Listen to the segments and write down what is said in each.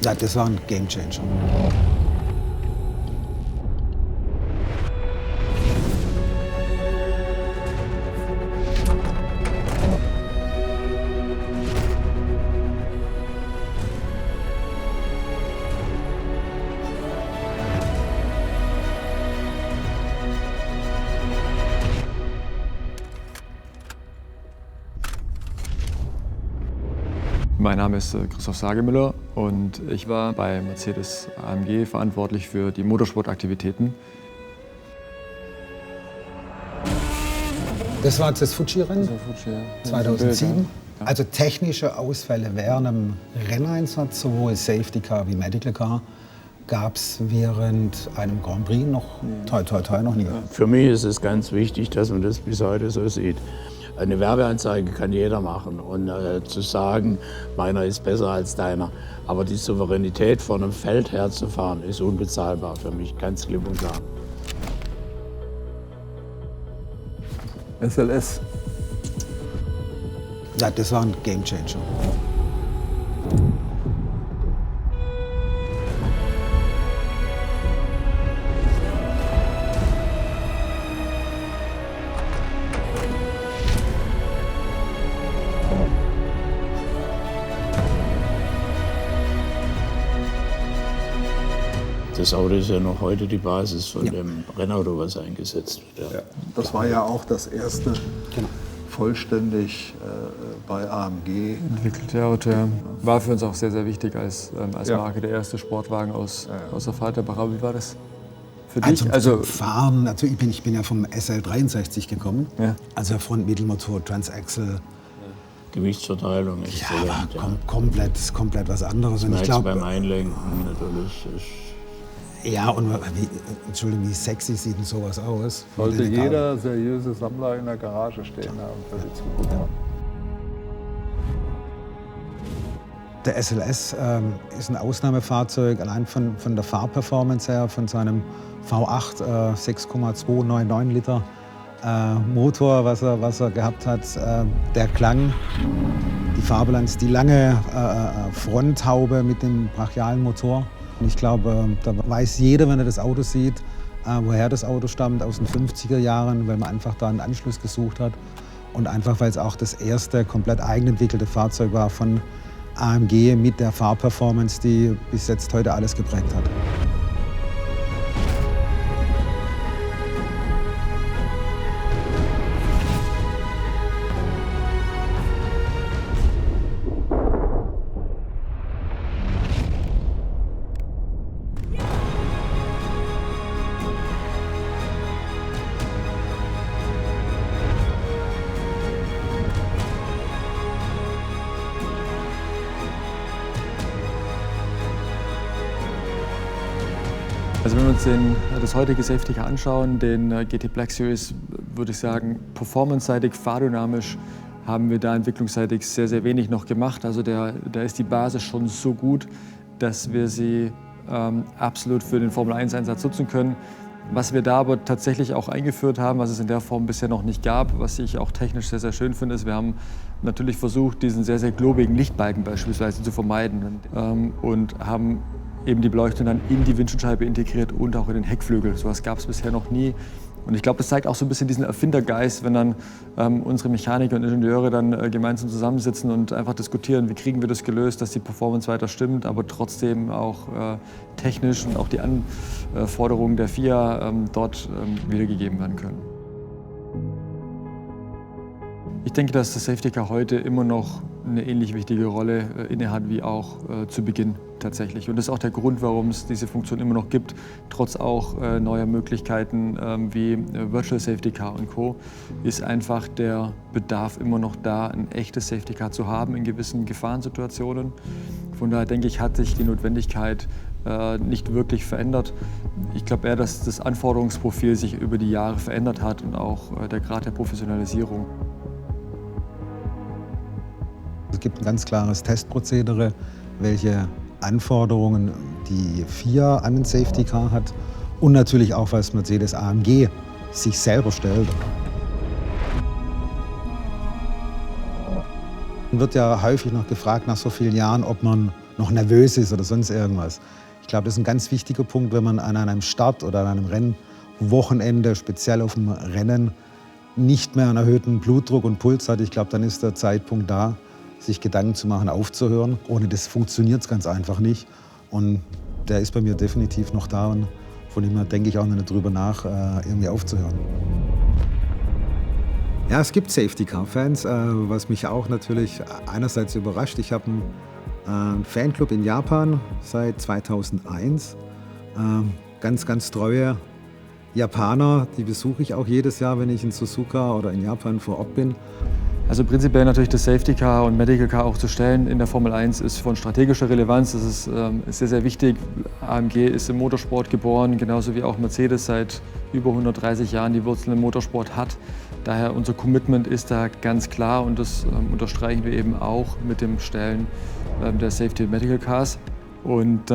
Ja, das war ein Gamechanger. Mein Name ist Christoph Sagemüller und ich war bei Mercedes AMG verantwortlich für die Motorsportaktivitäten. Das war das Fuji-Rennen 2007. Ja. Also technische Ausfälle während einem Renneinsatz, sowohl Safety Car wie Medical Car, gab es während einem Grand Prix noch noch nie. Für mich ist es ganz wichtig, dass man das bis heute so sieht. Eine Werbeanzeige kann jeder machen und zu sagen, meiner ist besser als deiner. Aber die Souveränität von einem Feld herzufahren ist unbezahlbar für mich, ganz klipp und klar. SLS. Ja, das war ein Gamechanger. Das Auto ist ja noch heute die Basis von dem Rennauto, was eingesetzt wird. Ja, das war ja auch das erste vollständig bei AMG. Entwickelte Auto, ja. War für uns auch sehr, sehr wichtig als Marke, der erste Sportwagen aus der Vaterbrache. Wie war das für dich? Also Fahren, natürlich, ich bin ja vom SL63 gekommen, Ja. also Front-Mittelmotor, Transaxle. Gewichtsverteilung ist Komplett was anderes. Und ich Schmerz glaube, beim Einlenken natürlich. ja, und wie sexy sieht denn sowas aus? Sollte jeder seriöse Sammler in der Garage stehen haben für die Zukunft. Der SLS ist ein Ausnahmefahrzeug, allein von der Fahrperformance her, von seinem V8 6,299 Liter Motor, was er gehabt hat. Der Klang, die Fahrbilanz, die lange Fronthaube mit dem brachialen Motor. Und ich glaube, da weiß jeder, wenn er das Auto sieht, woher das Auto stammt, aus den 50er Jahren, weil man einfach da einen Anschluss gesucht hat. Und einfach, weil es auch das erste komplett eigenentwickelte Fahrzeug war von AMG mit der Fahrperformance, die bis jetzt heute alles geprägt hat. Also wenn wir uns das heutige Safety Car anschauen, den GT Black Series, würde ich sagen, performance-seitig, fahrdynamisch haben wir da entwicklungsseitig sehr, sehr wenig noch gemacht. Also da ist die Basis schon so gut, dass wir sie absolut für den Formel-1-Einsatz nutzen können. Was wir da aber tatsächlich auch eingeführt haben, was es in der Form bisher noch nicht gab, was ich auch technisch sehr, sehr schön finde, ist, wir haben natürlich versucht, diesen sehr, sehr globigen Lichtbalken beispielsweise zu vermeiden und haben eben die Beleuchtung dann in die Windschutzscheibe integriert und auch in den Heckflügel. So etwas gab es bisher noch nie. Und ich glaube, das zeigt auch so ein bisschen diesen Erfindergeist, wenn dann unsere Mechaniker und Ingenieure dann gemeinsam zusammensitzen und einfach diskutieren, wie kriegen wir das gelöst, dass die Performance weiter stimmt, aber trotzdem auch technisch und auch die Anforderungen der FIA dort wiedergegeben werden können. Ich denke, dass das Safety Car heute immer noch eine ähnlich wichtige Rolle innehat wie auch zu Beginn tatsächlich. Und das ist auch der Grund, warum es diese Funktion immer noch gibt, trotz auch neuer Möglichkeiten wie Virtual Safety Car und Co. ist einfach der Bedarf immer noch da, ein echtes Safety Car zu haben in gewissen Gefahrensituationen. Von daher denke ich, hat sich die Notwendigkeit nicht wirklich verändert. Ich glaube eher, dass das Anforderungsprofil sich über die Jahre verändert hat und auch der Grad der Professionalisierung. Es gibt ein ganz klares Testprozedere, welche Anforderungen die FIA an den Safety Car hat und natürlich auch, was Mercedes AMG sich selber stellt. Man wird ja häufig noch gefragt nach so vielen Jahren, ob man noch nervös ist oder sonst irgendwas. Ich glaube, das ist ein ganz wichtiger Punkt, wenn man an einem Start oder an einem Rennwochenende, speziell auf dem Rennen, nicht mehr einen erhöhten Blutdruck und Puls hat. Ich glaube, dann ist der Zeitpunkt da, sich Gedanken zu machen, aufzuhören. Ohne das funktioniert es ganz einfach nicht. Und der ist bei mir definitiv noch da. Und von dem her denke ich auch noch nicht drüber nach, irgendwie aufzuhören. Ja, es gibt Safety-Car-Fans, was mich auch natürlich einerseits überrascht. Ich habe einen Fanclub in Japan seit 2001. Ganz, ganz treue Japaner, die besuche ich auch jedes Jahr, wenn ich in Suzuka oder in Japan vor Ort bin. Also prinzipiell natürlich das Safety Car und Medical Car auch zu stellen in der Formel 1 ist von strategischer Relevanz. Das ist sehr, sehr wichtig. AMG ist im Motorsport geboren, genauso wie auch Mercedes seit über 130 Jahren die Wurzeln im Motorsport hat. Daher unser Commitment ist da ganz klar und das unterstreichen wir eben auch mit dem Stellen der Safety und Medical Cars. Und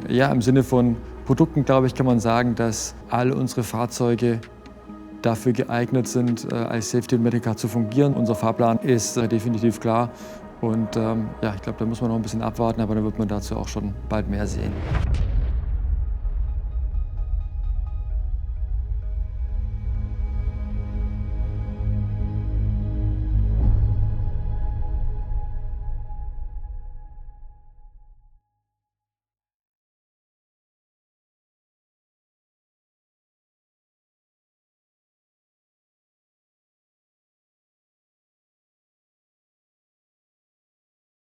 ja, im Sinne von Produkten, glaube ich, kann man sagen, dass alle unsere Fahrzeuge dafür geeignet sind, als Safety und Medical Car zu fungieren. Unser Fahrplan ist definitiv klar und ja, ich glaube, da muss man noch ein bisschen abwarten, aber dann wird man dazu auch schon bald mehr sehen.